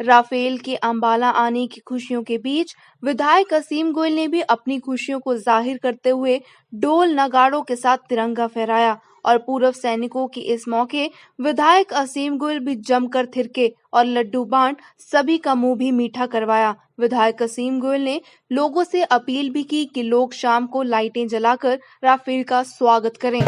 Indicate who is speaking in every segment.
Speaker 1: Rafale के अंबाला आने की खुशियों के बीच विधायक असीम गोयल ने भी अपनी खुशियों को जाहिर करते हुए ढोल नगाड़ों के साथ तिरंगा फहराया और पूर्व सैनिकों की इस मौके विधायक असीम गोयल भी जमकर थिरके और लड्डू बांट सभी का मुंह भी मीठा करवाया। विधायक असीम गोयल ने लोगों से अपील भी की कि लोग शाम को लाइटें जलाकर राफेल का स्वागत करें।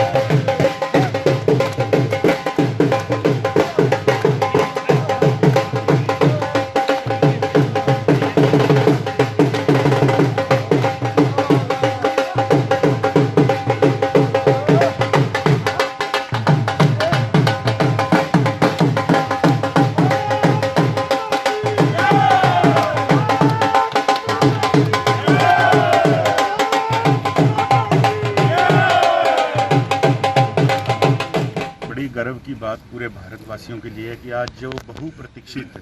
Speaker 2: गर्व की बात पूरे भारतवासियों के लिए है कि आज जो बहुप्रतीक्षित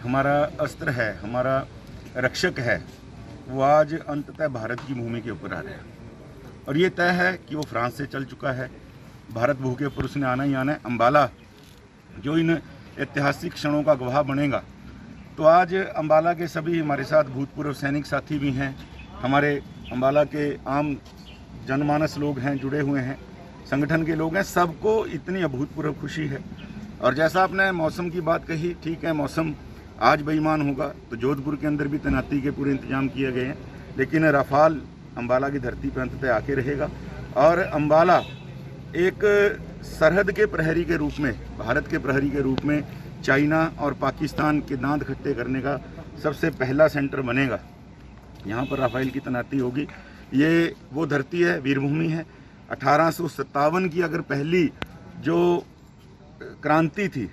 Speaker 2: हमारा अस्त्र है, हमारा रक्षक है, वो आज अंततः भारत की भूमि के ऊपर आ रहा है। और ये तय है कि वो फ्रांस से चल चुका है। भारत भू के ऊपर उसने आना ही आना है। अंबाला जो इन ऐतिहासिक क्षणों का गवाह बनेगा। तो आज अंबाला के सभी हमारे साथ भूतपूर्व सैनिक साथी भी हैं, हमारे अंबाला के आम जनमानस लोग हैं, जुड़े हुए हैं, संगठन के लोग हैं। सबको इतनी अभूतपूर्व खुशी है। और जैसा आपने मौसम की बात कही, ठीक है, मौसम आज बेईमान होगा तो जोधपुर के अंदर भी तैनाती के पूरे इंतजाम किए गए हैं, लेकिन राफाल अंबाला की धरती पर अंततः आके रहेगा। और अंबाला एक सरहद के प्रहरी के रूप में, भारत के प्रहरी के रूप में चाइना और पाकिस्तान के दांत खट्टे करने का सबसे पहला सेंटर बनेगा। यहाँ पर राफेल की तैनाती होगी। ये वो धरती है, वीरभूमि है। 1857 की अगर पहली जो क्रांति थी,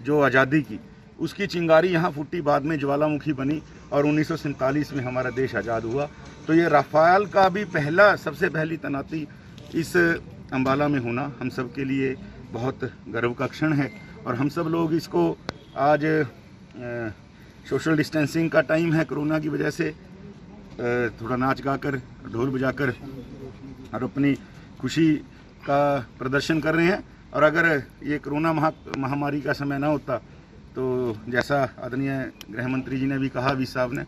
Speaker 2: जो आज़ादी की, उसकी चिंगारी यहाँ फूटी, बाद में ज्वालामुखी बनी और 1947 में हमारा देश आज़ाद हुआ। तो ये राफेल का भी सबसे पहली तैनाती इस अंबाला में होना हम सब के लिए बहुत गर्व का क्षण है। और हम सब लोग इसको आज सोशल डिस्टेंसिंग का टाइम है, कोरोना की वजह से थोड़ा नाच गाकर, ढोल बजाकर और अपनी खुशी का प्रदर्शन कर रहे हैं। और अगर ये कोरोना महामारी का समय ना होता तो जैसा आदरणीय गृह मंत्री जी ने भी कहा, वी साहब ने,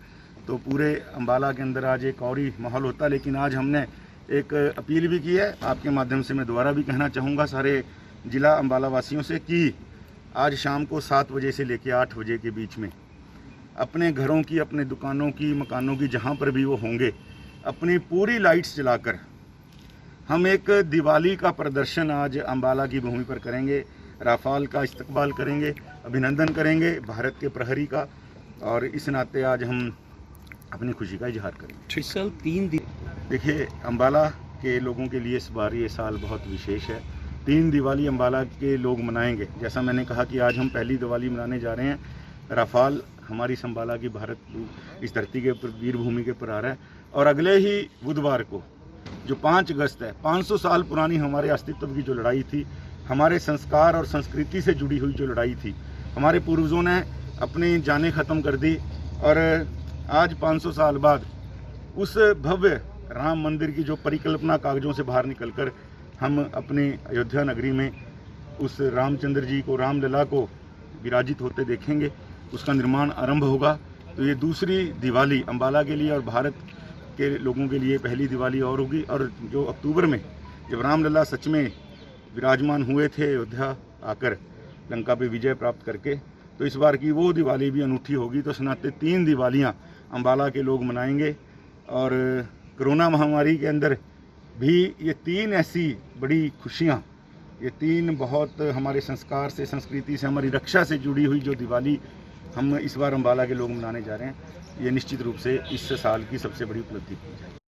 Speaker 2: तो पूरे अंबाला के अंदर आज एक और ही माहौल होता। लेकिन आज हमने एक अपील भी की है, आपके माध्यम से मैं दोबारा भी कहना चाहूँगा सारे जिला अंबाला वासियों से कि आज शाम को 7 बजे से लेकर 8 बजे के बीच में अपने घरों की, अपने दुकानों की, मकानों की, जहाँ पर भी वो होंगे, अपनी पूरी लाइट्स जलाकर हम एक दिवाली का प्रदर्शन आज अंबाला की भूमि पर करेंगे। राफेल का इस्तकबाल करेंगे, अभिनंदन करेंगे भारत के प्रहरी का, और इस नाते आज हम अपनी खुशी का इजहार करेंगे।
Speaker 3: सर 3 दिन
Speaker 2: देखिए, अंबाला के लोगों के लिए इस बार ये साल बहुत विशेष है। 3 दिवाली अंबाला के लोग मनाएंगे। जैसा मैंने कहा कि आज हम पहली दिवाली मनाने जा रहे हैं। राफेल हमारी संबाला की भारत इस धरती के ऊपर, वीरभूमि के ऊपर आ रहा है। और अगले ही बुधवार को जो 5 अगस्त है, 500 साल पुरानी हमारे अस्तित्व की जो लड़ाई थी, हमारे संस्कार और संस्कृति से जुड़ी हुई जो लड़ाई थी, हमारे पूर्वजों ने अपनी जानें ख़त्म कर दी। और आज 500 साल बाद उस भव्य राम मंदिर की जो परिकल्पना कागज़ों से बाहर निकलकर हम अपनी अयोध्या नगरी में उस रामचंद्र जी को, रामलला को विराजित होते देखेंगे। उसका निर्माण आरंभ होगा। तो ये दूसरी दिवाली अंबाला के लिए और भारत के लोगों के लिए पहली दिवाली और होगी। और जो अक्टूबर में जब रामलला सच में विराजमान हुए थे अयोध्या आकर, लंका पे विजय प्राप्त करके, तो इस बार की वो दिवाली भी अनूठी होगी। तो सनाते 3 दिवालियाँ अंबाला के लोग मनाएंगे। और कोरोना महामारी के अंदर भी ये 3 ऐसी बड़ी खुशियाँ, ये 3 बहुत हमारे संस्कार से, संस्कृति से, हमारी रक्षा से जुड़ी हुई जो दिवाली हम इस बार अंबाला के लोग मनाने जा रहे हैं, ये निश्चित रूप से इस साल की सबसे बड़ी उपलब्धि की जाए।